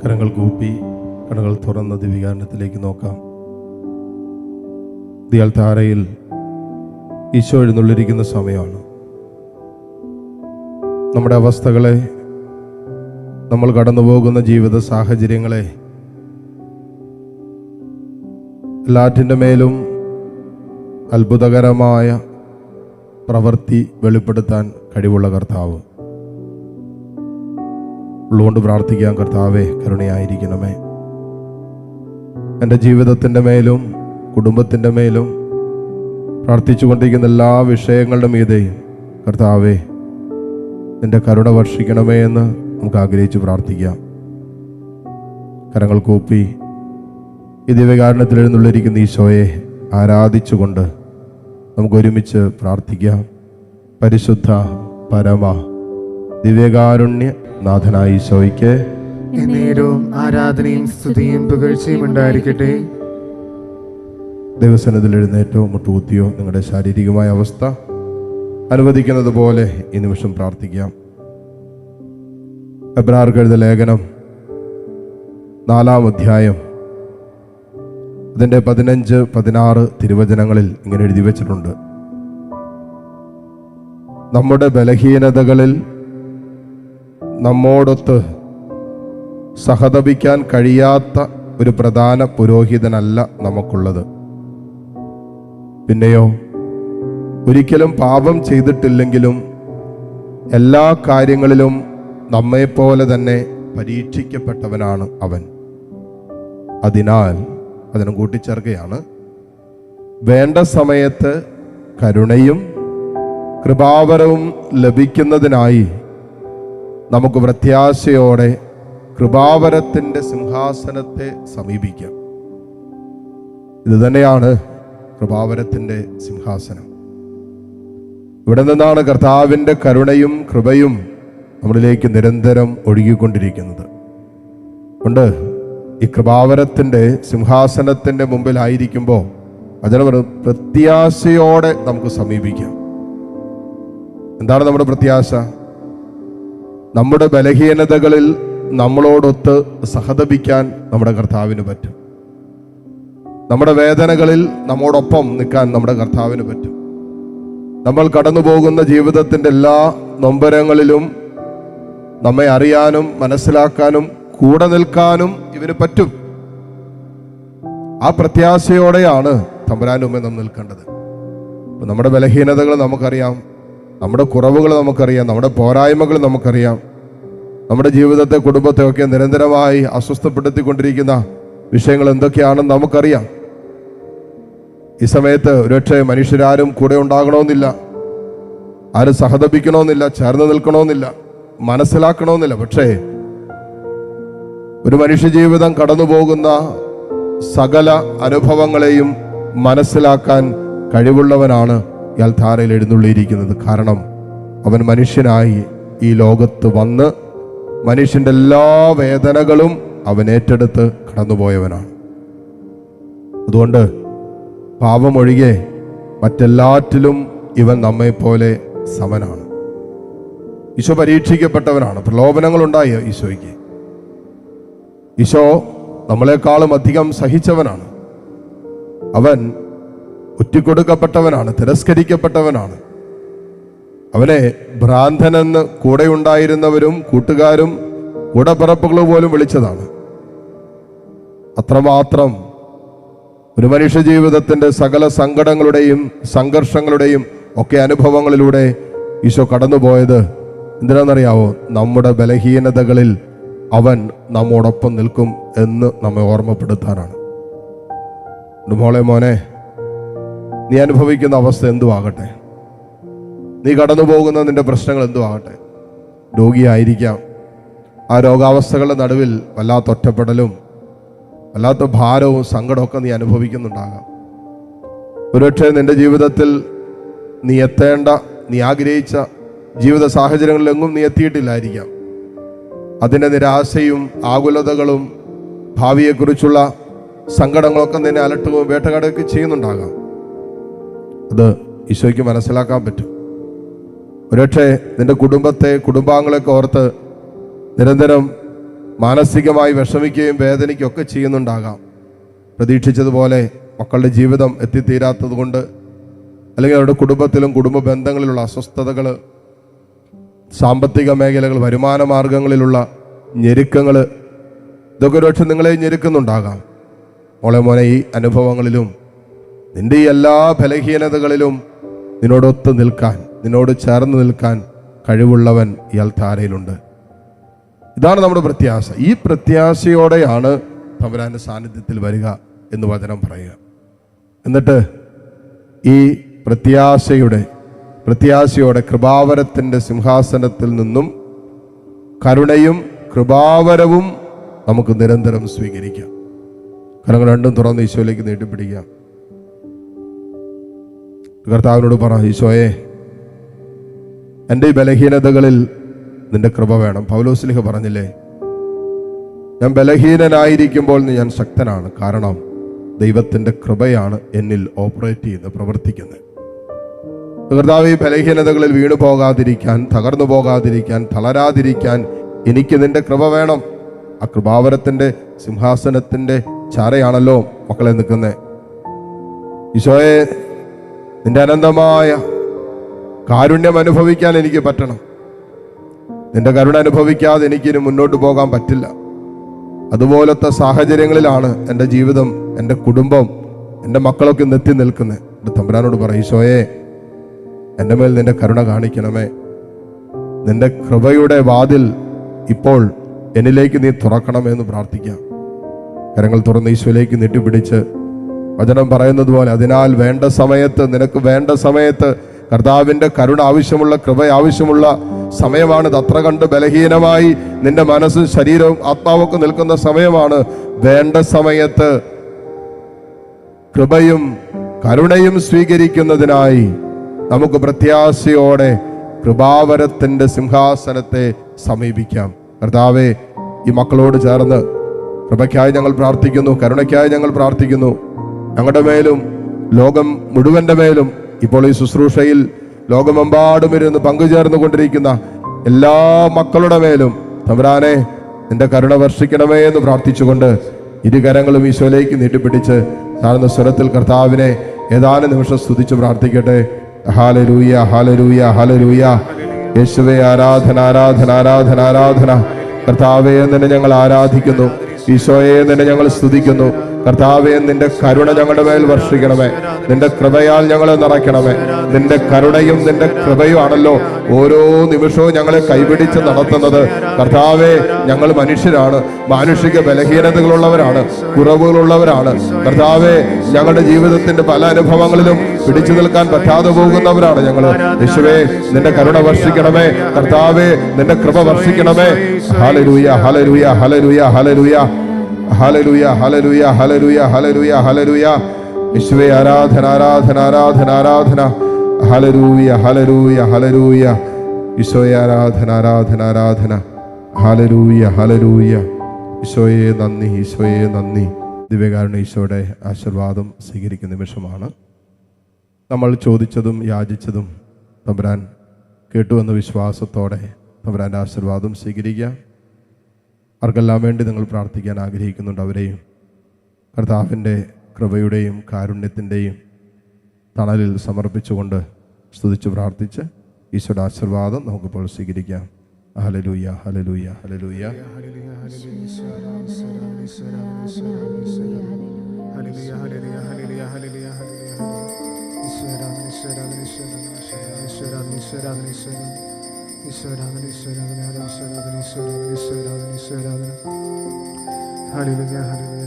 കരങ്ങൾ കൂപ്പി കണ്ണുകൾ തുറന്ന ദിവികാരണത്തിലേക്ക് നോക്കാം. ദിയാൽത്താരയിൽ ഈശോ എഴുന്നള്ളിരിക്കുന്ന സമയമാണ്. നമ്മുടെ അവസ്ഥകളെ, നമ്മൾ കടന്നുപോകുന്ന ജീവിത സാഹചര്യങ്ങളെ എല്ലാറ്റിൻ്റെ മേലും അത്ഭുതകരമായ പ്രവൃത്തി വെളിപ്പെടുത്താൻ കഴിവുള്ള കർത്താവ്. ഉള്ളുകൊണ്ട് പ്രാർത്ഥിക്കാം, കർത്താവേ കരുണയായിരിക്കണമേ. എൻ്റെ ജീവിതത്തിൻ്റെ മേലും കുടുംബത്തിൻ്റെ മേലും പ്രാർത്ഥിച്ചുകൊണ്ടിരിക്കുന്ന എല്ലാ വിഷയങ്ങളുടെ മീതെയും കർത്താവേ നിൻ്റെ കരുണ വർഷിക്കണമേ എന്ന് നമുക്ക് ആഗ്രഹിച്ച് പ്രാർത്ഥിക്കാം. കരങ്ങൾ കൂപ്പി ഈ ദിവ്യകാരുണ്യത്തിൽ എഴുന്നള്ളിരിക്കുന്ന ഈശോയെ ആരാധിച്ചുകൊണ്ട് നമുക്ക് ഒരുമിച്ച് പ്രാർത്ഥിക്കാം. പരിശുദ്ധ പരമ ദിവ്യകാരുണ്യ നാഥനായ ഈശോയ്ക്ക് എന്നേരവും ആരാധനയും സ്തുതിയും പുകഴ്ചയും ഉണ്ടായിരിക്കട്ടെ. ദൈവസന്നിധിയിൽ എഴുന്നേറ്റോ മുട്ടുകുത്തിയോ നിങ്ങളുടെ ശാരീരികമായ അവസ്ഥ അനുവദിക്കുന്നത് പോലെ ഈ നിമിഷം പ്രാർത്ഥിക്കാം. എബ്രായർക്ക് എഴുതിയ ലേഖനം 4-ാം അധ്യായം അതിൻ്റെ 15-16 തിരുവചനങ്ങളിൽ ഇങ്ങനെ എഴുതി വച്ചിട്ടുണ്ട്: നമ്മുടെ ബലഹീനതകളിൽ നമ്മോടൊത്ത് സഹതപിക്കാൻ കഴിയാത്ത ഒരു പ്രധാന പുരോഹിതനല്ല നമുക്കുള്ളത്. പിന്നെയോ ഒരിക്കലും പാപം ചെയ്തിട്ടില്ലെങ്കിലും എല്ലാ കാര്യങ്ങളിലും നമ്മെപ്പോലെ തന്നെ പരീക്ഷിക്കപ്പെട്ടവനാണ് അവൻ. അതിനാൽ അതിനും കൂട്ടിച്ചേർക്കുകയാണ്, വേണ്ട സമയത്ത് കരുണയും കൃപാവരവും ലഭിക്കുന്നതിനായി നമുക്ക് പ്രത്യാശയോടെ കൃപാവരത്തിൻ്റെ സിംഹാസനത്തെ സമീപിക്കാം. ഇത് തന്നെയാണ് കൃപാവരത്തിൻ്റെ സിംഹാസനം. ഇവിടെ നിന്നാണ് കർത്താവിൻ്റെ കരുണയും കൃപയും നമ്മളിലേക്ക് നിരന്തരം ഒഴുകിക്കൊണ്ടിരിക്കുന്നത്. കൊണ്ട് ഈ കൃപാവരത്തിൻ്റെ സിംഹാസനത്തിൻ്റെ മുമ്പിലായിരിക്കുമ്പോൾ അതിനെ പ്രത്യാശയോടെ നമുക്ക് സമീപിക്കാം. എന്താണ് നമ്മുടെ പ്രത്യാശ? നമ്മുടെ ബലഹീനതകളിൽ നമ്മളോടൊത്ത് സഹതപിക്കാൻ നമ്മുടെ കർത്താവിന് പറ്റും. നമ്മുടെ വേദനകളിൽ നമ്മോടൊപ്പം നിൽക്കാൻ നമ്മുടെ കർത്താവിന് പറ്റും. നമ്മൾ കടന്നു പോകുന്ന ജീവിതത്തിൻ്റെ എല്ലാ നൊമ്പരങ്ങളിലും നമ്മെ അറിയാനും മനസ്സിലാക്കാനും കൂടെ നിൽക്കാനും ഇവന് പറ്റും. ആ പ്രത്യാശയോടെയാണ് തമ്പുരാന്റെ മുമ്പിൽ നാം നിൽക്കേണ്ടത്. നമ്മുടെ ബലഹീനതകൾ നമുക്കറിയാം, നമ്മുടെ കുറവുകൾ നമുക്കറിയാം, നമ്മുടെ പോരായ്മകൾ നമുക്കറിയാം. നമ്മുടെ ജീവിതത്തെ, കുടുംബത്തെ ഒക്കെ നിരന്തരമായി അസ്വസ്ഥപ്പെടുത്തിക്കൊണ്ടിരിക്കുന്ന വിഷയങ്ങൾ എന്തൊക്കെയാണെന്ന് നമുക്കറിയാം. ഈ സമയത്ത് ഒരുപക്ഷെ മനുഷ്യരാരും കൂടെ ഉണ്ടാകണമെന്നില്ല, ആരും സഹതപിക്കണമെന്നില്ല, ചേർന്ന് നിൽക്കണമെന്നില്ല, മനസ്സിലാക്കണമെന്നില്ല. പക്ഷേ ഒരു മനുഷ്യജീവിതം കടന്നു പോകുന്ന സകല അനുഭവങ്ങളെയും മനസ്സിലാക്കാൻ കഴിവുള്ളവനാണ് ഇയാൾ ധാരയിൽ എഴുന്നള്ളിയിരിക്കുന്നത്. കാരണം അവൻ മനുഷ്യനായി ഈ ലോകത്ത് വന്ന് മനുഷ്യൻ്റെ എല്ലാ വേദനകളും അവൻ ഏറ്റെടുത്ത് കടന്നുപോയവനാണ്. അതുകൊണ്ട് പാപമൊഴികെ മറ്റെല്ലാറ്റിലും ഇവൻ നമ്മെപ്പോലെ സമനാണ്. ഈശോ പരീക്ഷിക്കപ്പെട്ടവനാണ്. പ്രലോഭനങ്ങളുണ്ടായി ഈശോയ്ക്ക്. ഈശോ നമ്മളെക്കാളും അധികം സഹിച്ചവനാണ്. അവൻ ഒറ്റിക്കൊടുക്കപ്പെട്ടവനാണ്, തിരസ്കരിക്കപ്പെട്ടവനാണ്. അവനെ ഭ്രാന്തനെന്ന് കൂടെ ഉണ്ടായിരുന്നവരും കൂട്ടുകാരും കൂടപ്പിറപ്പുകൾ പോലും വിളിച്ചതാണ്. അത്രമാത്രം ഒരു മനുഷ്യ ജീവിതത്തിൻ്റെ സകല സങ്കടങ്ങളുടെയും സംഘർഷങ്ങളുടെയും ഒക്കെ അനുഭവങ്ങളിലൂടെ ഈശോ കടന്നുപോയത് എന്തിനാണെന്നറിയാവോ? നമ്മുടെ ബലഹീനതകളിൽ അവൻ നമ്മോടൊപ്പം നിൽക്കും എന്ന് നമ്മെ ഓർമ്മപ്പെടുത്താനാണ്. മോളെ, മോനെ, നീ അനുഭവിക്കുന്ന അവസ്ഥ എന്തുവാകട്ടെ, നീ കടന്നു പോകുന്ന നിന്റെ പ്രശ്നങ്ങൾ എന്തുവാകട്ടെ, രോഗിയായിരിക്കാം. ആ രോഗാവസ്ഥകളുടെ നടുവിൽ വല്ലാത്ത ഒറ്റപ്പെടലും വല്ലാത്ത ഭാരവും സങ്കടമൊക്കെ നീ അനുഭവിക്കുന്നുണ്ടാകാം. ഒരുപക്ഷെ നിന്റെ ജീവിതത്തിൽ നീ എത്തേണ്ട, നീ ആഗ്രഹിച്ച ജീവിത സാഹചര്യങ്ങളിലെങ്ങും നീ എത്തിയിട്ടില്ലായിരിക്കാം. അതിൻ്റെ നിരാശയും ആകുലതകളും ഭാവിയെക്കുറിച്ചുള്ള സങ്കടങ്ങളൊക്കെ നിന്നെ അലട്ടുകയും വേട്ടക്കാടുകയൊക്കെ ചെയ്യുന്നുണ്ടാകാം. അത് ഈശോയ്ക്ക് മനസ്സിലാക്കാൻ പറ്റും. ഒരുപക്ഷെ നിന്റെ കുടുംബത്തെ, കുടുംബാംഗങ്ങളൊക്കെ ഓർത്ത് നിരന്തരം മാനസികമായി വിഷമിക്കുകയും വേദനിക്കുകയും ഒക്കെ ചെയ്യുന്നുണ്ടാകാം. പ്രതീക്ഷിച്ചതുപോലെ മക്കളുടെ ജീവിതം എത്തിത്തീരാത്തത് കൊണ്ട്, അല്ലെങ്കിൽ അവരുടെ കുടുംബത്തിലും കുടുംബ ബന്ധങ്ങളിലുള്ള അസ്വസ്ഥതകൾ, സാമ്പത്തിക മേഖലകൾ, വരുമാന മാർഗങ്ങളിലുള്ള ഞെരുക്കങ്ങൾ, ഇതൊക്കെ ഒരുപക്ഷെ നിങ്ങളെ ഞെരുക്കുന്നുണ്ടാകാം. മോനെ ഈ അനുഭവങ്ങളിലും നിന്റെ ഈ എല്ലാ ബലഹീനതകളിലും നിന്നോടൊത്ത് നിൽക്കാൻ, നിന്നോട് ചേർന്ന് നിൽക്കാൻ കഴിവുള്ളവൻ ഈ അൾത്താരയിലുണ്ട്. ഇതാണ് നമ്മുടെ പ്രത്യാശ. ഈ പ്രത്യാശയോടെയാണ് തമ്പുരാന്റെ സാന്നിധ്യത്തിൽ വരിക എന്ന് വചനം പറയുക. എന്നിട്ട് ഈ പ്രത്യാശയോടെ കൃപാവരത്തിൻ്റെ സിംഹാസനത്തിൽ നിന്നും കരുണയും കൃപാവരവും നമുക്ക് നിരന്തരം സ്വീകരിക്കാം. കരങ്ങൾ രണ്ടും തുറന്ന് ഈശോയിലേക്ക് നീട്ടിപ്പിടിക്കാം. കർത്താവിനോട് പറ, ഈശോയെ, എൻ്റെ ഈ ബലഹീനതകളിൽ നിന്റെ കൃപ വേണം. പൗലോസ്ലീഹ പറഞ്ഞില്ലേ, ഞാൻ ബലഹീനനായിരിക്കുമ്പോൾ ഞാൻ ശക്തനാണ്, കാരണം ദൈവത്തിൻ്റെ കൃപയാണ് എന്നിൽ ഓപ്പറേറ്റ് ചെയ്യുന്നത്, പ്രവർത്തിക്കുന്നത്. കർത്താവ്, ഈ ബലഹീനതകളിൽ വീണു പോകാതിരിക്കാൻ, തകർന്നു പോകാതിരിക്കാൻ, തളരാതിരിക്കാൻ എനിക്ക് നിന്റെ കൃപ വേണം. ആ കൃപാവരത്തിൻ്റെ സിംഹാസനത്തിൻ്റെ ചാരയാണല്ലോ മക്കളെ നിൽക്കുന്നത്. ഈശോയെ, നിന്റെ അനന്തമായ കാരുണ്യം അനുഭവിക്കാൻ എനിക്ക് പറ്റണം. നിന്റെ കരുണ അനുഭവിക്കാതെ എനിക്കിനി മുന്നോട്ട് പോകാൻ പറ്റില്ല. അതുപോലത്തെ സാഹചര്യങ്ങളിലാണ് എൻ്റെ ജീവിതം, എൻ്റെ കുടുംബം, എൻ്റെ മക്കളൊക്കെ എത്തി നിൽക്കുന്നത്. എൻ്റെ തമ്പുരാനോട് പറ, ഈശോയെ, എൻ്റെ മേൽ നിന്റെ കരുണ കാണിക്കണമേ. നിന്റെ കൃപയുടെ വാതിൽ ഇപ്പോൾ എന്നിലേക്ക് നീ തുറക്കണമെന്ന് പ്രാർത്ഥിക്കാം. കരങ്ങൾ തുറന്ന് ഈശോയിലേക്ക് നീട്ടിപ്പിടിച്ച് വചനം പറയുന്നത് പോലെ, അതിനാൽ വേണ്ട സമയത്ത്, നിനക്ക് വേണ്ട സമയത്ത് കർത്താവിൻ്റെ കരുണ ആവശ്യമുള്ള, കൃപ ആവശ്യമുള്ള സമയമാണിത്. അത്ര കണ്ട് ബലഹീനമായി നിന്റെ മനസ്സും ശരീരവും ആത്മാവൊക്കെ നിൽക്കുന്ന സമയമാണ്. വേണ്ട സമയത്ത് കൃപയും കരുണയും സ്വീകരിക്കുന്നതിനായി നമുക്ക് പ്രത്യാശയോടെ കൃപാവരത്തിൻ്റെ സിംഹാസനത്തെ സമീപിക്കാം. കർത്താവേ, ഈ മക്കളോട് ചേർന്ന് കൃപയ്ക്കായി ഞങ്ങൾ പ്രാർത്ഥിക്കുന്നു, കരുണയ്ക്കായി ഞങ്ങൾ പ്രാർത്ഥിക്കുന്നു. ഞങ്ങളുടെ മേലും ലോകം മുഴുവൻ്റെ മേലും ഇപ്പോൾ ഈ ശുശ്രൂഷയിൽ ലോകമെമ്പാടും ഇരുന്ന് പങ്കുചേർന്നു കൊണ്ടിരിക്കുന്ന എല്ലാ മക്കളുടെ മേലും തമ്പുരാനെ നിന്റെ കരുണ വർഷിക്കണമേ എന്ന് പ്രാർത്ഥിച്ചുകൊണ്ട് ഇരുകരങ്ങളും ഈശോയിലേക്ക് നീട്ടിപ്പിടിച്ച് താഴ്ന്ന സ്വരത്തിൽ കർത്താവിനെ ഏതാനും നിമിഷം സ്തുതിച്ച് പ്രാർത്ഥിക്കട്ടെ. ഹല്ലേലൂയ, ഹല്ലേലൂയ, ഹല്ലേലൂയ. യേശുവേ, ആരാധന, ആരാധന, ആരാധന, ആരാധന. കർത്താവേ, നിന്നെ ഞങ്ങൾ ആരാധിക്കുന്നു. ഈശോയെ, നിന്നെ ഞങ്ങൾ സ്തുതിക്കുന്നു. കർത്താവേ, നിന്റെ കരുണ ഞങ്ങളുടെ മേൽ വർഷിക്കണമേ. നിന്റെ കൃപയാൽ ഞങ്ങളെ നിറയ്ക്കണമേ. നിന്റെ കരുണയും നിന്റെ കൃപയും ആണല്ലോ ഓരോ നിമിഷവും ഞങ്ങളെ കൈപിടിച്ച് നടത്തുന്നത്. കർത്താവേ, ഞങ്ങൾ മനുഷ്യരാണ്, മാനുഷിക ബലഹീനതകളുള്ളവരാണ്, കുറവുകളുള്ളവരാണ്. കർത്താവേ, ഞങ്ങളുടെ ജീവിതത്തിന്റെ പല അനുഭവങ്ങളിലും പിടിച്ചു നിൽക്കാൻ പറ്റാതെ പോകുന്നവരാണ് ഞങ്ങൾ. യേശുവേ, നിന്റെ കരുണ വർഷിക്കണമേ. കർത്താവേ, നിന്റെ കൃപ വർഷിക്കണമേ. ഹല്ലേലൂയ, ഹല്ലേലൂയ, ഹല്ലേലൂയ, ഹല്ലേലൂയ, ഹല്ലേലൂയ, ഹല്ലേലൂയ, ഹല്ലേലൂയ, ഹല്ലേലൂയ, ഹല്ലേലൂയ. യേശുവേ, ആരാധന, ആരാധന, ആരാധന, ആരാധന. ഹല്ലേലൂയ, ഹല്ലേലൂയ, ഹല്ലേലൂയ. ഈശോയെ, ആരാധന, ആരാധന, ആരാധന. ഹല്ലേലൂയ, ഹല്ലേലൂയ. ഈശോയെ നന്ദി, ഈശോയെ നന്ദി. ദിവ്യകാരുണ്യ ഈശോയുടെ ആശീർവാദം സ്വീകരിക്കുന്ന നിമിഷമാണ്. നമ്മൾ ചോദിച്ചതും യാചിച്ചതും തമ്പുരാൻ കേട്ടുവെന്ന വിശ്വാസത്തോടെ തമ്പുരാൻ്റെ ആശീർവാദം സ്വീകരിക്കുക. ആർക്കെല്ലാം വേണ്ടി നിങ്ങൾ പ്രാർത്ഥിക്കാൻ ആഗ്രഹിക്കുന്നുണ്ട് അവരെയും കർത്താവിൻ്റെ കൃപയുടെയും കാരുണ്യത്തിൻ്റെയും തണലിൽ സമർപ്പിച്ചുകൊണ്ട് സ്തുതിച്ച് പ്രാർത്ഥിച്ച് ഈശോയുടെ ആശീർവാദം നമുക്കിപ്പോൾ സ്വീകരിക്കാം. ഹല്ലേലൂയ, ഹല്ലേലൂയ, ഹല്ലേലൂയ. ഹല്ലേലൂയ, ഹല്ലേലൂയ.